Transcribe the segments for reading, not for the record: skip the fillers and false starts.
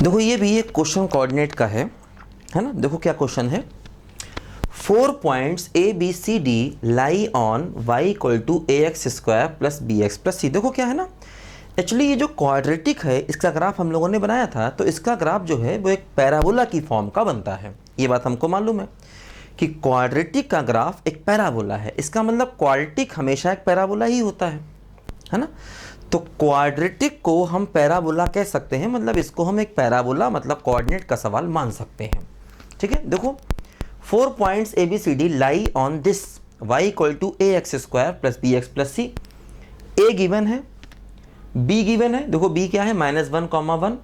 देखो ये भी एक क्वेश्चन कोऑर्डिनेट का है ना। देखो क्या क्वेश्चन है, 4 points A B C D lie on y equal to A x square plus B x plus c. देखो क्या है ना, एक्चुअली ये जो क्वाड्रेटिक है इसका ग्राफ हम लोगों ने बनाया था, तो इसका ग्राफ जो है वो एक पैराबोला की फॉर्म का बनता है। ये बात हमको मालूम है कि क्वाड्रेटिक का ग्राफ एक पैराबोला है। इसका मतलब क्वाड्रेटिक हमेशा एक पैराबोला ही होता है ना। तो क्वाड्रेटिक को हम पैराबोला कह सकते हैं, मतलब इसको हम एक पैराबोला मतलब कोऑर्डिनेट का सवाल मान सकते हैं। ठीक है, देखो 4 points A B C D lie on this Y equal to A x square plus B x plus C. A given है, बी गिवन है। देखो बी क्या है, -1, 1।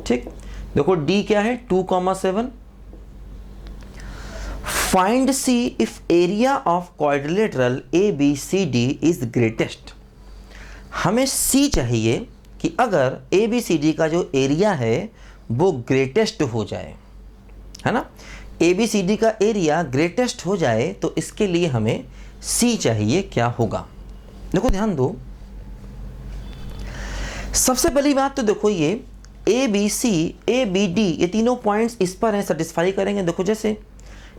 ठीक, देखो डी क्या है, 2, 7। Find C if area of quadrilateral A B C D is greatest. हमें सी चाहिए कि अगर ए बी सी डी का जो एरिया है वो ग्रेटेस्ट हो जाए, है ना। ए बी सी डी का एरिया ग्रेटेस्ट हो जाए तो इसके लिए हमें सी चाहिए, क्या होगा। देखो ध्यान दो, सबसे पहली बात तो देखो ये A B C A B D ये तीनों पॉइंट्स इस पर हैं, सेटिस्फाई करेंगे। देखो जैसे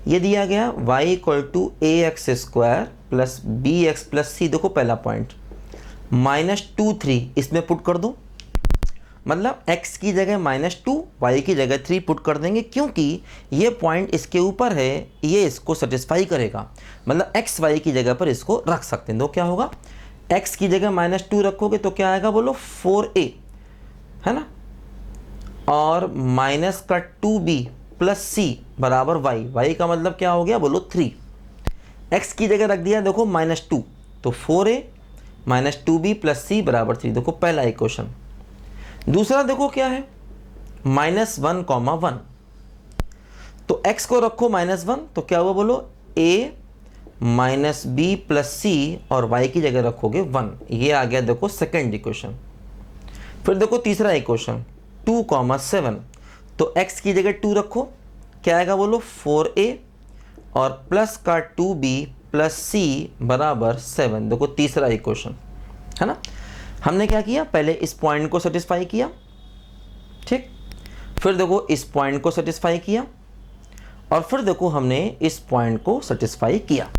ये दिया गया y equal to A x square plus B x plus c. देखो पहला पॉइंट -2, 3 इसमें पुट कर दो, मतलब x की जगह -2 y की जगह 3 पुट कर देंगे, क्योंकि ये पॉइंट इसके ऊपर है, ये इसको सेटिस्फाई करेगा। मतलब x y की जगह पर इसको रख सकते हैं। तो क्या होगा, x की जगह -2 रखोगे तो क्या आएगा बोलो, 4a, है ना, और माइनस का 2b प्लस सी बराबर y का मतलब क्या हो गया बोलो 3। x की जगह रख दिया देखो -2, तो 4a -2b प्लस सी बराबर 3। देखो पहला इक्वेशन। दूसरा देखो क्या है, -1, 1। तो x को रखो -1, तो क्या हुआ बोलो, a माइनस बी प्लस सी, और y की जगह रखोगे 1। ये आ गया देखो सेकेंड इक्वेशन। फिर देखो तीसरा इक्वेशन 2, 7। तो x की जगह 2 रखो, क्या आएगा बोलो 4a, और प्लस का 2b प्लस c बराबर 7। देखो तीसरा इक्वेशन, है ना। हमने क्या किया, पहले इस पॉइंट को सेटिस्फाई किया, ठीक, फिर देखो इस पॉइंट को सेटिस्फाई किया, और फिर देखो हमने इस पॉइंट को सेटिस्फाई किया।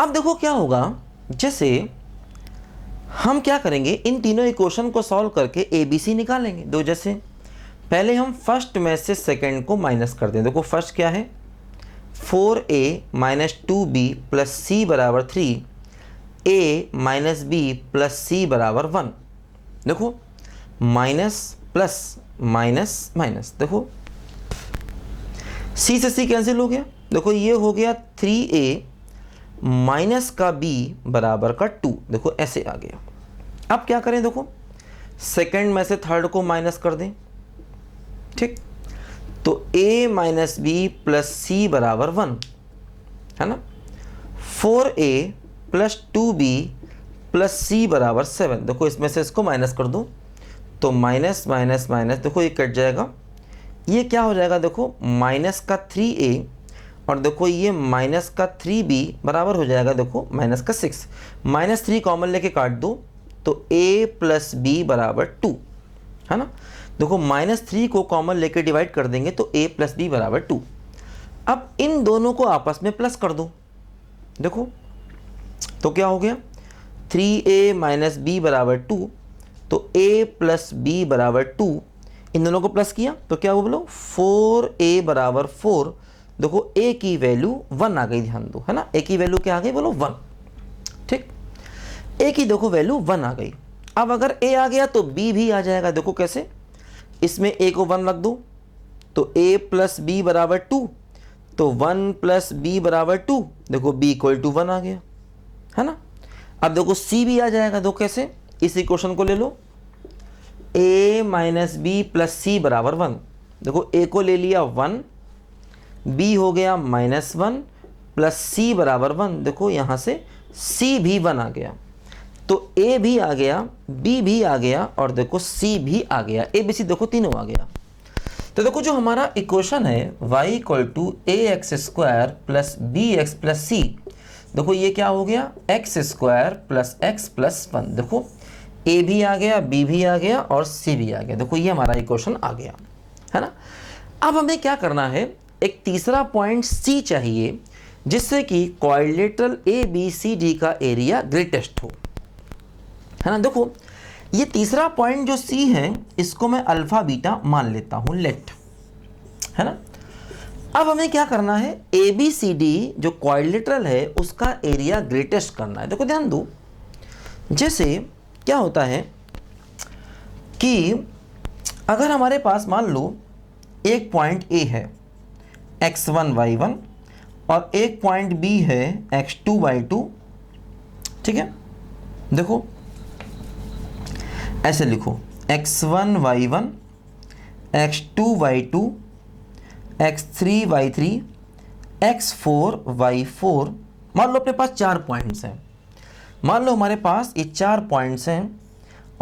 अब देखो क्या होगा, जैसे हम क्या करेंगे, इन तीनों इक्वेशन को सॉल्व करके ए बी सी निकालेंगे। दो जैसे पहले हम फर्स्ट में से सेकंड को माइनस कर दें। देखो फर्स्ट क्या है, 4a माइनस 2b प्लस सी बराबर 3, a माइनस b प्लस सी बराबर 1। देखो माइनस प्लस माइनस माइनस, देखो c से c कैंसिल हो गया। देखो ये हो गया 3a माइनस का b बराबर का 2। देखो ऐसे आ गया। अब क्या करें, देखो सेकंड में से थर्ड को माइनस कर दें, ठीक, तो a माइनस बी प्लस सी बराबर 1, है ना। 4a प्लस 2b प्लस सी बराबर 7। देखो इसमें से इसको माइनस कर दो, तो माइनस माइनस माइनस, देखो ये कट जाएगा, ये क्या हो जाएगा, देखो माइनस का 3a, और देखो ये माइनस का 3b बराबर हो जाएगा देखो माइनस का 6। -3 कॉमन लेके काट दो, तो a प्लस बी बराबर 2, है ना। देखो -3 को कॉमन लेके डिवाइड कर देंगे तो a प्लस बी बराबर 2। अब इन दोनों को आपस में प्लस कर दो, देखो तो क्या हो गया, 3a माइनस बी बराबर 2, तो a प्लस बी बराबर 2। इन दोनों को प्लस किया तो क्या हुआ बोलो, 4a बराबर 4। देखो a की वैल्यू 1 आ गई, ध्यान दो, है ना। a की वैल्यू क्या आ गई बोलो 1, ठीक, a की देखो वैल्यू 1 आ गई। अब अगर a आ गया तो b भी आ जाएगा। देखो कैसे, इसमें a को 1 रख दो, तो a प्लस बी बराबर 2, तो 1 प्लस बी बराबर 2। देखो b इक्वल टू 1 आ गया, है ना। अब देखो c भी आ जाएगा। देखो कैसे, इस इक्वेशन को ले लो, a माइनस बी प्लस सी बराबर 1। देखो a को ले लिया 1, b हो गया -1 प्लस c बराबर 1। देखो यहाँ से c भी 1 आ गया, तो a भी आ गया, b भी आ गया, और देखो c भी आ गया। a b c देखो तीनों आ गया। तो देखो जो हमारा इक्वेशन है y equal to A x square plus B x plus c, देखो ये क्या हो गया, x square plus x plus 1। देखो ए भी आ गया, बी भी आ गया और सी भी आ गया। देखो ये हमारा इक्वेशन आ गया, है ना। अब हमें क्या करना है, एक तीसरा पॉइंट सी चाहिए जिससे कि quadrilateral A B C D का एरिया ग्रेटेस्ट हो, है ना। देखो ये तीसरा पॉइंट जो सी है इसको मैं अल्फा बीटा मान लेता हूं, लेट, है ना। अब हमें क्या करना है, ए बी सी डी जो क्वाड्रिलेटरल है उसका एरिया ग्रेटेस्ट करना है। देखो ध्यान दो, जैसे क्या होता है कि अगर हमारे पास मान लो एक पॉइंट ए है x1 y1 और एक पॉइंट बी है x2 y2, ठीक है। देखो ऐसे लिखो x1 y1 x2 y2 x3 y3 x4 y4। मान लो अपने पास 4 पॉइंट्स हैं, मान लो हमारे पास ये 4 पॉइंट्स हैं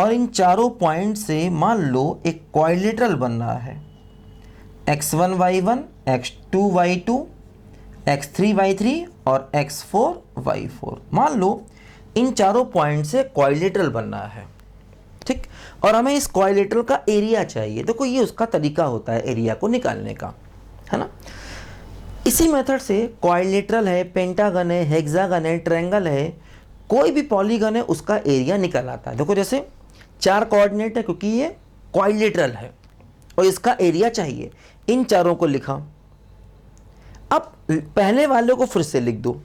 और इन चारों पॉइंट से मान लो एक क्वाड्रिलेटरल बन रहा है x1 y1 x2 y2 x3 y3 और x4 y4। मान लो इन चारों पॉइंट से क्वाड्रिलेटरल बन रहा है, ठीक। और हमें इस क्वाड्रिलेटरल का एरिया चाहिए। देखो ये उसका तरीका होता है एरिया को निकालने का, है ना। इसी मेथड से क्वाड्रिलेटरल है, पेंटागन है, हेक्सागन है, ट्रायंगल है, कोई भी पॉलीगन है उसका एरिया निकल आता है। देखो जैसे 4 कोऑर्डिनेट है क्योंकि ये क्वाड्रिलेटरल है और इसका एरिया चाहिए, इन चारों को लिखा। अब पहले वाले को फिर से लिख दो,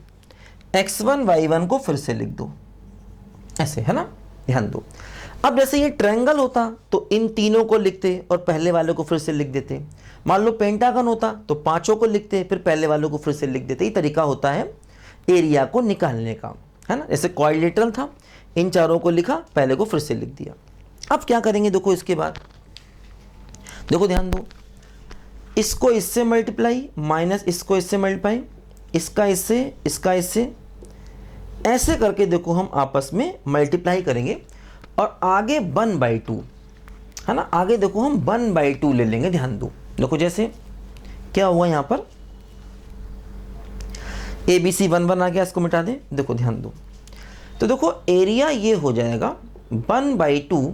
x1 y1 को फिर से लिख दो, ऐसे, है ना। ध्यान दो, अब जैसे ये ट्रायंगल होता तो इन तीनों को लिखते और पहले वाले को फिर से लिख देते। मान लो पेंटागन होता तो पांचों को लिखते फिर पहले वालों को फिर से लिख देते। ये तरीका होता है एरिया को निकालने का, है ना। जैसे क्वाड्रिलेटरल था, इन चारों को लिखा, पहले को फिर से लिख दिया। अब क्या करेंगे, देखो इसके बाद देखो ध्यान दो, इसको इससे मल्टीप्लाई माइनस इसको इससे मल्टीप्लाई, इसका इससे, इसका इससे, ऐसे करके देखो हम आपस में मल्टीप्लाई करेंगे और आगे 1/2, है ना। आगे देखो हम 1/2 ले लेंगे। ध्यान दो, देखो जैसे क्या हुआ यहाँ पर ए बी सी 1 1 आ गया, इसको मिटा दें। देखो ध्यान दो, तो देखो एरिया ये हो जाएगा 1/2,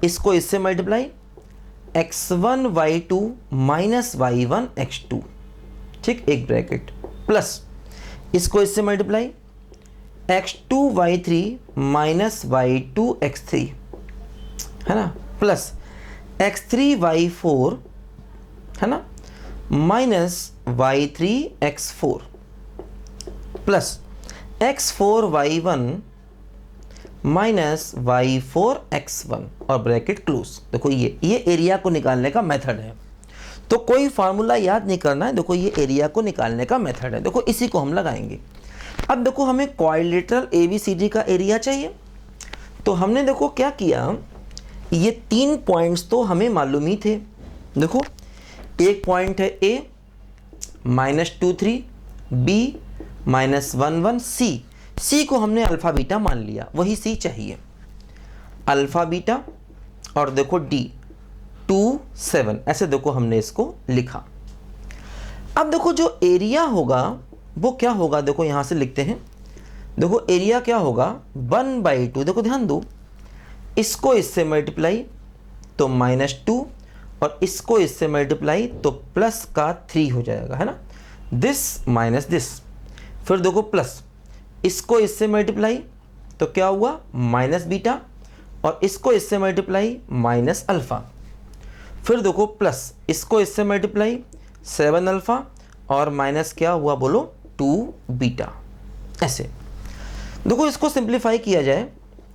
इसको इससे multiply x1 y2 minus y1 x2, ठीक, एक ब्रैकेट, प्लस इसको इससे multiply x2 y3 minus y2 x3, है ना, प्लस x3 y4, है ना, minus y3 x4, plus x4 y1 minus y4 x1 और ब्रैकेट क्लोज। देखो ये एरिया को निकालने का मेथड है, तो कोई फार्मूला याद नहीं करना है। देखो ये एरिया को निकालने का मेथड है, देखो इसी को हम लगाएंगे। अब देखो हमें क्वाड्रिलेटरल ABCD का एरिया चाहिए, तो हमने देखो क्या किया, ये 3 पॉइंट्स तो हमें मालूम ही थे। देखो एक पॉइंट है A -2 3, B -1 1, C को हमने अल्फा बीटा मान लिया, वही C चाहिए, अल्फा बीटा, और देखो D 2 7, ऐसे देखो हमने इसको लिखा। अब देखो जो एरिया होगा वो क्या होगा, देखो यहां से लिखते हैं। देखो एरिया क्या होगा 1/2। देखो ध्यान दो, इसको इससे मल्टीप्लाई तो -2 और इसको इससे मल्टीप्लाई तो प्लस का 3 हो जाएगा, है ना, दिस माइनस दिस। फिर देखो प्लस इसको इससे मल्टीप्लाई तो क्या हुआ माइनस बीटा, और इसको इससे मल्टीप्लाई माइनस अल्फा। फिर देखो प्लस इसको इससे मल्टीप्लाई 7 अल्फा और माइनस क्या हुआ बोलो 2 बीटा। ऐसे देखो इसको सिंप्लीफाई किया जाए,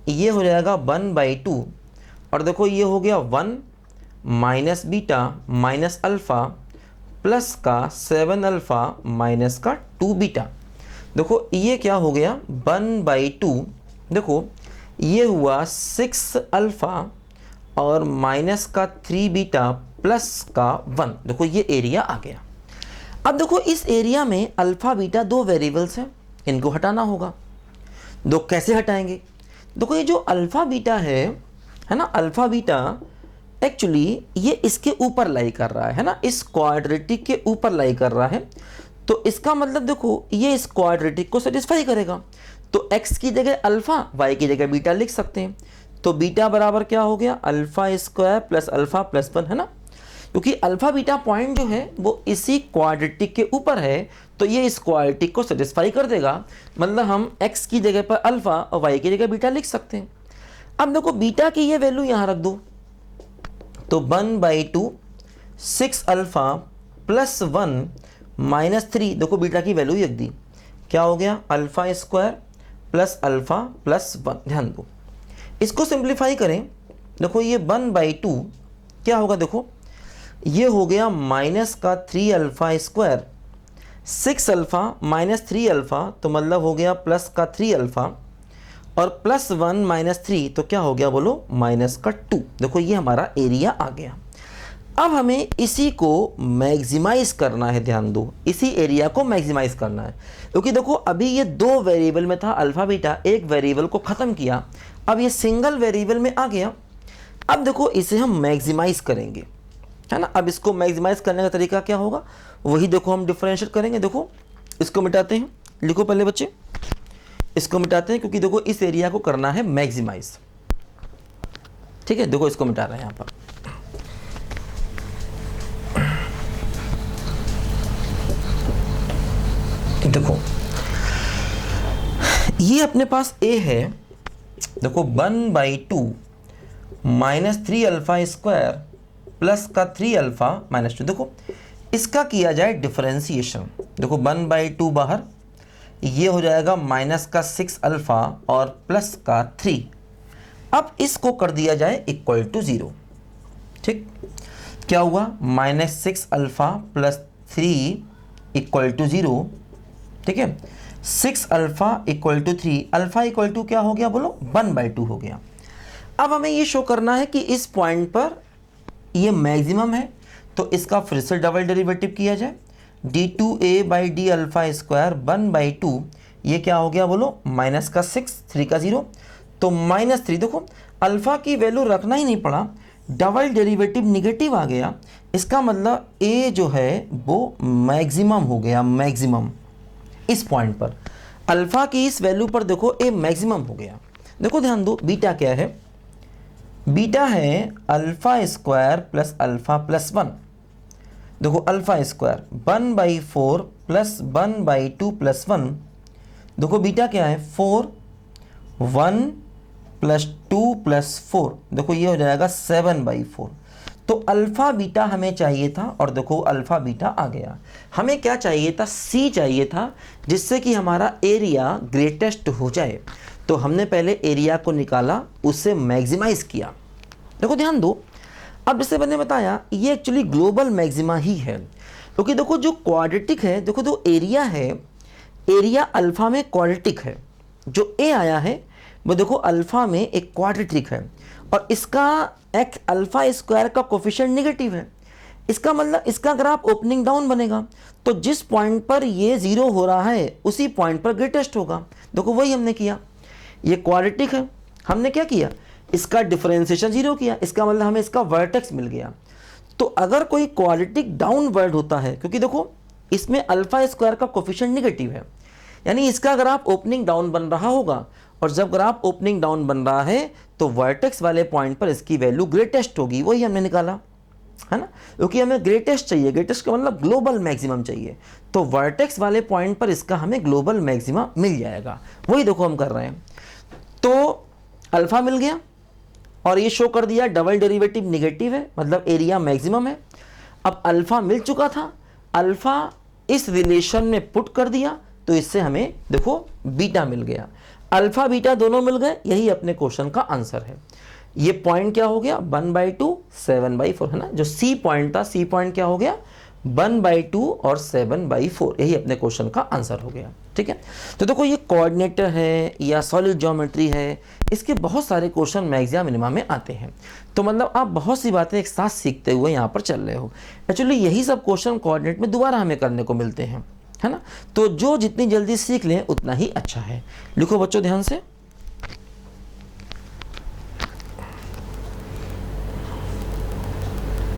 ये हो जाएगा 1/2 और देखो ये हो गया 1 minus beta minus alpha plus का 7 अल्फा माइनस का 2 बीटा। देखो ये क्या हो गया 1/2, देखो ये हुआ 6 अल्फा और माइनस का 3 बीटा प्लस का 1। देखो ये एरिया आ गया। अब देखो इस एरिया में अल्फा बीटा 2 वेरिएबल्स हैं, इनको हटाना होगा। दो कैसे हटाएंगे, देखो ये जो अल्फा बीटा है ना, अल्फा बीटा एक्चुअली ये इसके ऊपर लाई कर रहा है ना, इस क्वाड्रेटिक के ऊपर लाई कर रहा है, तो इसका मतलब देखो ये इस क्वाड्रेटिक को सेटिस्फाई करेगा। तो x की जगह अल्फा, y की जगह बीटा लिख सकते हैं। तो बीटा बराबर क्या हो गया, alpha square plus alpha plus 1, है ना, क्योंकि अल्फा बीटा पॉइंट जो है वो इसी क्वाड्रेटिक के ऊपर है, तो ये इस क्वाड्रेटिक को सेटिस्फाई कर देगा। मतलब हम x की जगह पर अल्फा और y की जगह बीटा लिख सकते हैं। अब देखो बीटा की ये वैल्यू यहाँ रख दो, तो 1/2 6 अल्फा प्लस 1 माइनस 3, देखो बीटा की वैल्यू रख दी, क्या हो गया, alpha square plus alpha plus 1। ध्यान दो, इसको सिंप्लीफाई करें, देखो ये 1/2 क्या होगा, देखो ये हो गया माइनस का 3 alpha square, 6 alpha minus 3 alpha, तो मतलब हो गया प्लस का 3 अल्फा, और प्लस 1 माइनस 3 तो क्या हो गया बोलो, माइनस का 2। देखो ये हमारा एरिया आ गया। अब हमें इसी को मैक्सिमाइज करना है, ध्यान दो, इसी एरिया को मैक्सिमाइज करना है, क्योंकि देखो अभी ये 2 वेरिएबल में था अल्फा बीटा, एक वेरिएबल को ख़त्म किया, अब ये सिंगल वेरिएबल में आ गया। अब देखो इसे हम मैक्सिमाइज करेंगे, है ना। अब इसको मैक्सिमाइज करने का तरीका क्या होगा, वही देखो हम डिफरेंशिएट करेंगे। देखो इसको मिटाते हैं, लिखो पहले बच्चे, इसको मिटाते हैं, क्योंकि देखो इस एरिया को करना है मैक्सिमाइज, ठीक है। देखो इसको मिटा रहे हैं यहाँ पर, देखो ये अपने पास a है, देखो 1/2 माइनस 3 अल्फा स्क्वायर प्लस का 3 अल्फा माइनस 2। देखो इसका किया जाए डिफरेंशिएशन, देखो 1/2 बाहर, ये हो जाएगा माइनस का 6 अल्फा और प्लस का 3। अब इसको कर दिया जाए इक्वल टू 0, ठीक, क्या हुआ, minus 6 alpha plus 3 equal to 0, ठीक है। 6 alpha equal to 3, alpha equal to क्या हो गया बोलो, 1/2 हो गया। अब हमें ये शो करना है कि इस पॉइंट पर ये मैक्सिमम है, तो इसका फिर से डबल डेरिवेटिव किया जाए, d2a/d अल्फा स्क्वायर 1/2, ये क्या हो गया बोलो, माइनस का 6, 3 का 0, तो माइनस 3। देखो अल्फा की वैल्यू रखना ही नहीं पड़ा, डबल डेरिवेटिव निगेटिव आ गया, इसका मतलब a जो है वो मैक्सिमम हो गया, मैक्सिमम इस पॉइंट पर, अल्फा की इस वैल्यू पर देखो a मैक्सिमम हो गया। देखो ध्यान दो, बीटा क्या है, बीटा है alpha square plus alpha plus 1। देखो अल्फा स्क्वायर 1/4 प्लस 1/2 प्लस 1, देखो बीटा क्या है 4, 1 प्लस 2 प्लस 4, देखो ये हो जाएगा 7/4। तो अल्फा बीटा हमें चाहिए था, और देखो अल्फा बीटा आ गया। हमें क्या चाहिए था, सी चाहिए था, जिससे कि हमारा एरिया ग्रेटेस्ट हो जाए। तो हमने पहले एरिया को निकाला, उससे मैक्सिमाइज किया। देखो ध्यान दो, अब जैसे मैंने बताया ये एक्चुअली ग्लोबल मैक्सिमा ही है, क्योंकि देखो जो क्वाड्रेटिक है, देखो जो एरिया है, एरिया अल्फा में क्वाड्रेटिक है, जो ए आया है वो देखो अल्फा में एक क्वाड्रेटिक है, और इसका एक्स अल्फा स्क्वायर का कोफिशिएंट नेगेटिव है। इसका मतलब इसका ग्राफ ओपनिंग डाउन बनेगा, तो जिस पॉइंट पर ये 0 हो रहा है उसी पॉइंट पर ग्रेटेस्ट होगा। देखो वही हमने किया, ये क्वाड्रेटिक है, हमने क्या किया, इसका डिफरेंशिएशन 0 किया, इसका मतलब हमें इसका वर्टेक्स मिल गया। तो अगर कोई क्वाड्रेटिक डाउनवर्ड होता है, क्योंकि देखो इसमें अल्फा स्क्वायर का कोफिशिएंट नेगेटिव है, यानी इसका ग्राफ ओपनिंग डाउन बन रहा होगा, और जब ग्राफ ओपनिंग डाउन बन रहा है तो वर्टेक्स वाले पॉइंट पर इसकी वैल्यू ग्रेटेस्ट होगी, वही हमने निकाला, है ना, क्योंकि हमें ग्रेटेस्ट चाहिए, ग्रेटेस्ट का मतलब ग्लोबल मैक्सिमम चाहिए, तो वर्टेक्स वाले पॉइंट पर इसका हमें ग्लोबल मैक्सिमा मिल जाएगा, वही देखो हम कर रहे हैं। तो अल्फा मिल गया, और ये शो कर दिया डबल डेरिवेटिव निगेटिव है, मतलब एरिया मैक्सिमम है। अब अल्फा मिल चुका था, अल्फा इस रिलेशन में पुट कर दिया, तो इससे हमें देखो बीटा मिल गया, अल्फा बीटा दोनों मिल गए, यही अपने क्वेश्चन का आंसर है। ये पॉइंट क्या हो गया, 1/2 7/4, है ना, जो सी पॉइंट था, सी पॉइंट क्या हो गया 1/2 और 7/4, यही अपने क्वेश्चन का आंसर हो गया, ठीक है। तो देखो ये कोऑर्डिनेटर है या सॉलिड ज्योमेट्री है, इसके बहुत सारे क्वेश्चन मैथ्स या मिनिमम में आते हैं, तो मतलब आप बहुत सी बातें एक साथ सीखते हुए यहाँ पर चल रहे हो। एक्चुअली यही सब क्वेश्चन कोऑर्डिनेट में दोबारा हमें करने को मिलते हैं, है ना, तो जो जितनी जल्दी सीख लें उतना ही अच्छा है। लिखो बच्चों ध्यान से।